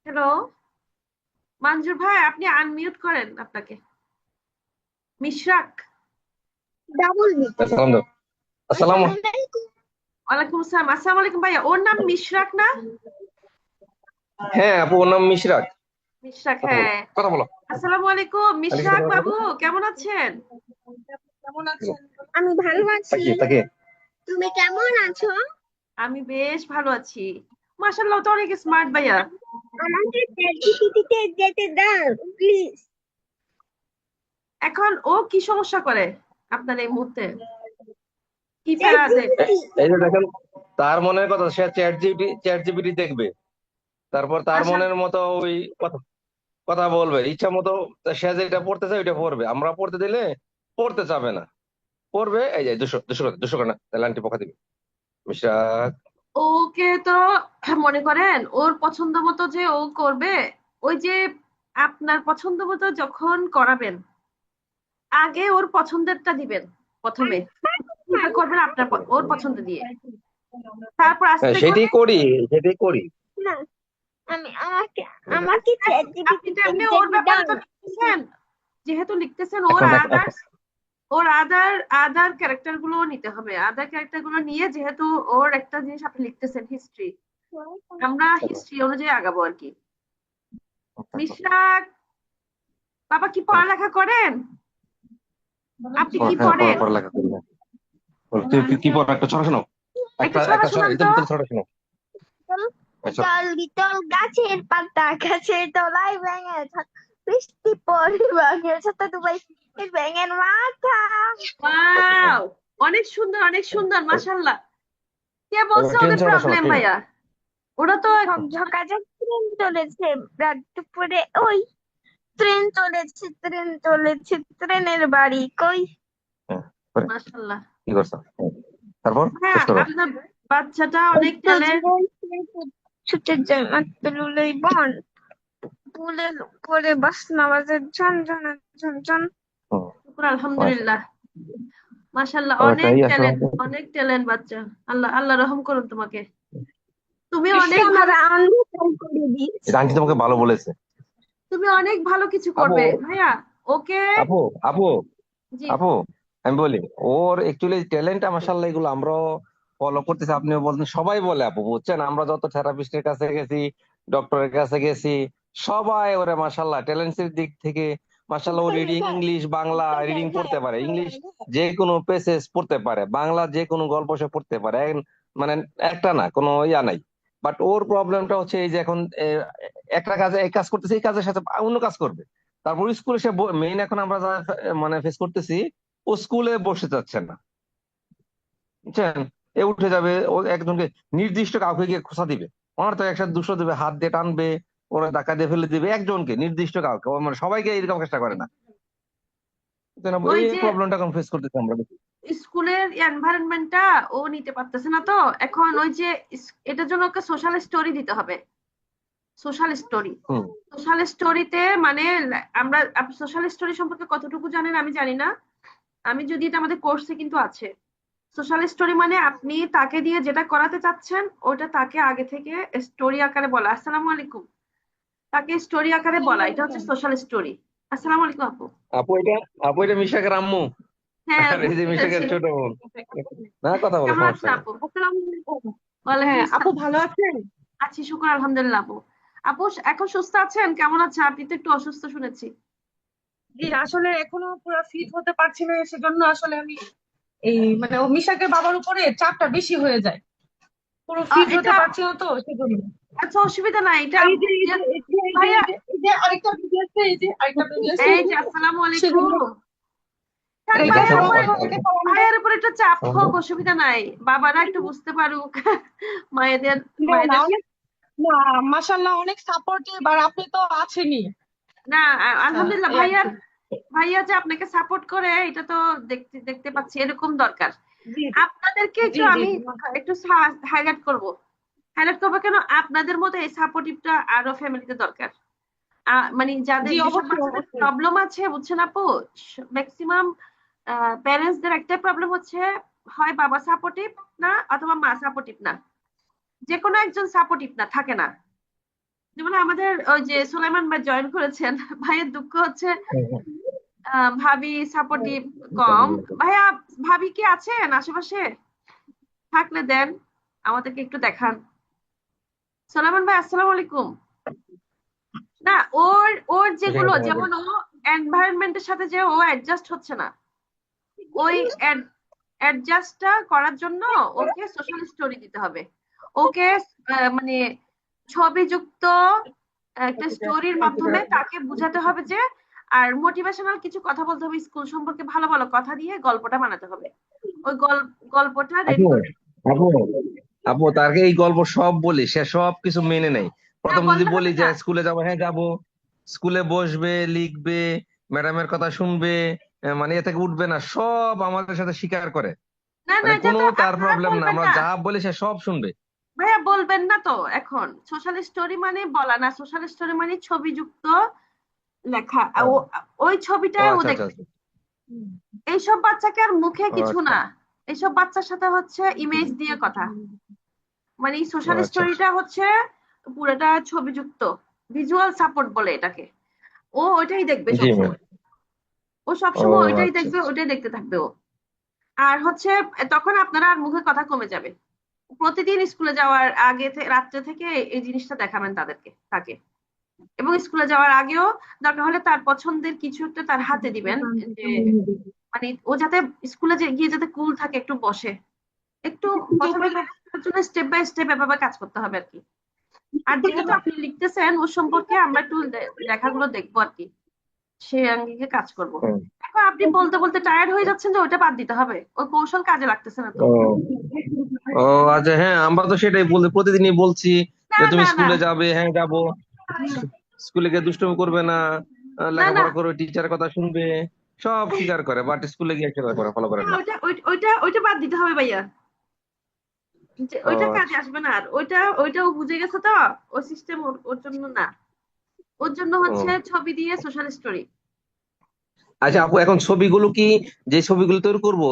Hello, মঞ্জুর ভাই আপনি unmute করেন আপনাকে। মিশরাক। Double meter. আসসালাম দাও। আসসালাম। আসসালামু আলাইকুম। ওয়ালাইকুম আসসালাম। আসসালামু আলাইকুম ভাইয়া। ওর নাম মিশরাক না? হ্যাঁ আপু, ওর নাম মিশরাত। মিশরাক, কথা বলো, হ্যাঁ। কথা বলো। আসসালামু আলাইকুম আন্টির সাথে মিশরাক কথা বলো। বাবু, কেমন আছেন? আমি ভালো আছি। তাকিয়ে তাকিয়ে। তুমি কেমন আছো? আমি বেশ ভালো আছি। মাশাআল্লাহ, তো অনেক স্মার্ট ভাইয়া। আমাকে চ্যাটজিপিটিতে যেতে দাও প্লিজ। এখন ও কি সমস্যা করে আপনার এই মুহূর্তে? কি প্যারা দেয়? চ্যাটজিপিটি। এই যে দেখেন, তার মনের কথা সে চ্যাট জিপিটি দেখবে, তারপর তার মাশা মনের মতো ওই কথা কথা বলবে ইচ্ছা মতো। সে যেটা পড়তে চায় ওইটা পড়বে, আমরা পড়তে দিলে পড়তে চাবে না। পড়বে, এই যে দুশো দুশো করে দুশো করে না, তাহলে আন্টি পকা দিবে। মিশরাত। ওকে তো মনে করেন ওর পছন্দ মতো যে ও করবে, ওই যে আপনার পছন্দ মতো যখন করাবেন, আগে ওর পছন্দেরটা দিবেন প্রথমে। শুরুটা করবেন আপনার ওর পছন্দ দিয়ে, তারপর হ্যাঁ আস্তে করে। সেটাই করি, সেটাই করি। না, আমি আমাকে আমাকে আপনি তো চ্যাটজিপিটিতে এমনি ওর যেতে ব্যাপারে দাও। তো লিখতেছেন, যেহেতু লিখতেছেন ওর এখন এখন আদার্স, ওর আদার আদার ক্যারেক্টার গুলো নিতে হবে। আদার ক্যারেক্টার গুলো নিয়ে, যেহেতু ওর একটা জিনিস আপনি লিখতেছেন হিস্ট্রি, আমরা হিস্ট্রি অনুযায়ী আগাবো আর কি। মিশরাক বাবা, কি পড়ালেখা করেন? আপনি কি হ্যাঁ, পড়েন? পড়ালেখা করি না। বলো, তুই কি পড়া, একটা ছড়া শোনো। একটা একটা ছড়া একটা ছড়া, শোনান এদের তো। ভিতরে ছড়া শোনো। আচ্ছা। উতল বিতল গাছের পাতা গাছের তলায় ব্যাঙের ছাতা, বৃষ্টি পড়ে ব্যাঙের ছাতা ডুবাই ব্যাঙের মাথা। ওয়াও, অনেক সুন্দর, অনেক সুন্দর, মাশাআল্লাহ। কে বলছে এবার ট্রেন ওদের ছড়াটা শোনো, প্রবলেম ট্রেন। ভাইয়া? ওরা তো ঝকঝকা যে ট্রেন চলেছে রাত দুপুরে, ওই ট্রেন চলেছে ট্রেন চলেছে ট্রেনের বাড়ি কই। হ্যাঁ, পরে মাশাআল্লাহ। কি করছো? তারপর হ্যাঁ, শেষ করো। আপনার বাচ্চাটা অনেক একটু ট্যালেন্ট। জীবন ছেড়ে ছুটে যায় মাত্র লুলেই বন, পুলের উপরে বাসনা বাজে ঝন ঝন ঝন ঝন। হুম, শুকুর মাশাআল্লাহ। আলহামদুলিল্লাহ। মাশাআল্লাহ, তবে অনেক তাই আসলে ট্যালেন্ট, অনেক ট্যালেন্ট বাচ্চা। আল্লাহ আল্লাহ রহম করুন তোমাকে। তুমি বিশ্বে অনেক আমার ভালো, অন্ধকার করে দিয়েছে। এটা আন্টি তোমাকে ভালো বলেছে। তুমি অনেক ভালো কিছু আপু, করবে ভাইয়া। ওকে। আপু, আপু, জি। আপু, আমি বলি, ওর একচুয়ালি ট্যালেন্ট মাশাআল্লাহ, এগুলো আমরাও ফলো করতেছি। আপনিও বলছেন, সবাই বলে আপু, বুঝছেন, আমরা যত থেরাপিস্টের কাছে গেছি, ডক্টরের কাছে গেছি, সবাই ওরে মাশাআল্লাহ ট্যালেন্টের দিক থেকে মাশাআল্লাহ, ও রিডিং, ইংলিশ বাংলা রিডিং পড়তে পারে, ইংলিশ যে কোনো পেসেজ পড়তে পারে, বাংলা যে কোনো গল্প সে পড়তে পারে, মানে একটা না, কোনো ইয়া নাই। বাট ওর প্রবলেমটা হচ্ছে এই যে এখন একটা কাজে এক কাজ করতেছে, এই কাজের সাথে অন্য কাজ করবে। তারপর স্কুলে সে মেইন এখন আমরা যা মানে ফেস করতেছি, ও স্কুলে বসে যাচ্ছে না, বুঝছেন। এ উঠে যাবে, ও একজনকে নির্দিষ্ট কাউকে গিয়ে খোঁচা দিবে, ওনার তো একসাথে দুশো দেবে, হাত দিয়ে টানবে, ওরা ধাক্কা দিয়ে ফেলে দিবে একজনকে, নির্দিষ্ট কাউকে, ও মানে সবাইকে এরকম চেষ্টা করে না, বুঝছেন আপু? ওই এই যে প্রবলেমটা এখন ফেস করতেছি আমরা বেশি। স্কুলের এনভায়রনমেন্টটা ও নিতে পারতেছে না তো। এখন ওই যে এটার জন্য ওকে সোশ্যাল স্টোরি দিতে হবে। সোশ্যাল স্টোরি, হুম। সোশ্যাল স্টোরিতে মানে আমরা, সোশ্যাল স্টোরি সম্পর্কে কতটুকু জানেন আমি জানি না। আমি যদি, এটা আমাদের কোর্সে কিন্তু আছে। সোশ্যাল স্টোরি মানে আপনি তাকে দিয়ে যেটা করাতে চাচ্ছেন ওটা তাকে আগে থেকে স্টোরি আকারে বলা। আসসালামু আলাইকুম। তাকে স্টোরি আকারে বলা, এটা হচ্ছে সোশ্যাল স্টোরি। আসসালামু আলাইকুম আপু। আপু এটা, আপু এটা মিশাকের আম্মু। হ্যাঁ, আর এই যে বুঝতে পেরেছি। মিশাকের ছোট বোন। না, কথা বলো, কেমন সমস্যা আছেন নেই। আপু? আসসালামু আলাইকুম। ওয়ালাইকুম হ্যাঁ আপু, আসসালাম। ভালো আছেন? আছি, শুকর আলহামদুলিল্লাহ আপু। আপু এখন সুস্থ আছেন? কেমন আছেন? আপনি তো একটু অসুস্থ শুনেছি। জি, আসলে এখনো পুরো ফিট হতে পারছি না, সেজন্য আসলে আমি এই মানে ও মিশাকের বাবার উপরে চাপটা বেশি হয়ে যায়। পুরো ফিট হতে এটা পারছি না তো সেজন্য। আচ্ছা, অসুবিধা নাই এটা। আর ভাইয়া, এই যে আরেকটা বেবি আছে, এই যে আরেকটা বেবি আছে, এই যে আসসালামু সেজন্য আলাইকুম। থাক, রেখে আচ্ছা ভাইয়ার আপু, উপরে, সবাই আমাকে সালাম দাও। ভাইয়ার উপরে একটু চাপ হোক, আচ্ছা। অসুবিধা নাই। বাবারা একটু বুঝতে পারুক। মায়েদের, না না মায়েদের। অনেক, না মাশাল্লাহ অনেক সাপোর্টিভ, আর আপনি তো আছেনই। না, আলহামদুলিল্লাহ এই আর ভাইয়ার, কি। ভাইয়া যে আপনাকে সাপোর্ট করে এটা তো দেখতে দেখতে পাচ্ছি, এরকম দরকার। জি আপনাদেরকে জি একটু জি আমি জি একটু হাইলাইট করব। হাইলাইট করবো কেন, আপনাদের মধ্যে এই সাপোর্টিভটা আরো ফ্যামিলিতে দরকার। মানে যাদের জি, যেসব অবশ্যই বাচ্চাদের অবশ্যই। প্রবলেম আছে, বুঝছেন আপু, ম্যাক্সিমাম প্যারেন্টসদের একটাই প্রবলেম হচ্ছে, হয় বাবা সাপোর্টিভ না অথবা মা সাপোর্টিভ না, যে কোনো একজন সাপোর্টিভ না, থাকে না। যেমন আমাদের ওই যে সুলাইমান ভাই জয়েন করেছেন, ভাইয়ের দুঃখ হচ্ছে ভাবি সাপোর্টিভ কম। ভাইয়া, ভাবি কি আছেন আশেপাশে? থাকলে দেন, আমাদেরকে একটু দেখান। সুলাইমান ভাই, আসসালামু আলাইকুম। না, ওর ওর যেগুলো, যেমন ও এনভায়রনমেন্টের সাথে যে ও অ্যাডজাস্ট হচ্ছে না, ওই অ্যাডজাস্টটা করার জন্য ওকে সোশ্যাল স্টোরি দিতে হবে। ওকে মানে ছবিযুক্ত একটা স্টোরির মাধ্যমে তাকে বোঝাতে হবে যে, আর মোটিভেশনাল কিছু কথা বলতে হবে, স্কুল সম্পর্কে ভালো ভালো কথা দিয়ে গল্পটা বানাতে হবে। ওই গল্পটা রেডি আপু করে। আপু আপু তাকে এই গল্প সব বলি, সে সব কিছু মেনে নেয়। না, প্রথম যদি বলতে বলি হবে যে না। স্কুলে যাবো, হ্যাঁ যাবো, স্কুলে বসবে, লিখবে, ম্যাডামের কথা শুনবে, মানে এ থেকে উঠবে না, সব আমাদের সাথে স্বীকার করে। না না, মানে এটা কোনো তো তার আপনারা প্রবলেম না, বলবেন আমরা না। যা বলি সে সব শুনবে। ভাইয়া, বলবেন না তো এখন। সোশ্যাল স্টোরি মানে বলা না, সোশ্যাল স্টোরি মানে ছবিযুক্ত লেখা। ও ওই ও ছবিটাই ও আচ্ছা আচ্ছা দেখবে। আচ্ছা। এইসব বাচ্চাকে আর মুখে ও কিছু আচ্ছা না, এইসব বাচ্চার সাথে হচ্ছে ইমেজ দিয়ে কথা। মানে এই ও সোশ্যাল আচ্ছা। স্টোরিটা হচ্ছে পুরোটা ছবিযুক্ত, ভিজুয়াল সাপোর্ট বলে এটাকে। ও ওইটাই দেখবে জি ম্যাম। সবসময়। ও ও সবসময় ওইটাই আচ্ছা দেখবে, আচ্ছা। ওইটাই দেখতে থাকবে ও। আর হচ্ছে তখন আপনারা আর মুখে কথা কমে যাবে। প্রতিদিন স্কুলে যাওয়ার আগে রাত্রে থেকে এই জিনিসটা দেখাবেন তাকে। এবং স্কুলে যাওয়ার আগেও দরকার হলে তার পছন্দের কিছু একটা তার হাতে দিবেন, যে মানে ও যাতে স্কুলে গিয়ে যাতে কুল থাকে, একটু বসে, একটু প্রথমে তার জন্য স্টেপ বাই স্টেপ এভাবে কাজ করতে হবে আর কি। আর যেহেতু আপনি লিখতেছেন ওর সম্পর্কে, আমরা একটু লেখাগুলো দেখবো আর কি, সে আঙ্গিকে কাজ করব। হুম। এখন আপনি বলতে বলতে টায়ার্ড হয়ে যাচ্ছেন যে ওটা বাদ দিতে হবে, ওই কৌশল কাজে লাগতেছে না তো। ও ও আচ্ছা, হ্যাঁ আমরা তো সেটাই বলতে প্রতিদিনই বলছি না যে তুমি না না স্কুলে যাবে, হ্যাঁ যাবো, স্কুলে গিয়ে দুষ্টুমি করবে না, না না লেখাপড়া করবে, টিচারের কথা শুনবে, সব স্বীকার করে, বাট স্কুলে গিয়ে সেটা করে ফলো করে না, না। ওইটা বাদ দিতে হবে ভাইয়া। যে ও ওইটা কাজে আচ্ছা। আসবে না। আর ওইটাও বুঝে গেছে তো, ওই সিস্টেম ওর জন্য না। ওর জন্য হচ্ছে ও ছবি দিয়ে সোশ্যাল স্টোরি। আচ্ছা আপু, এখন ছবিগুলো কি, যে ছবিগুলো তৈরি করবো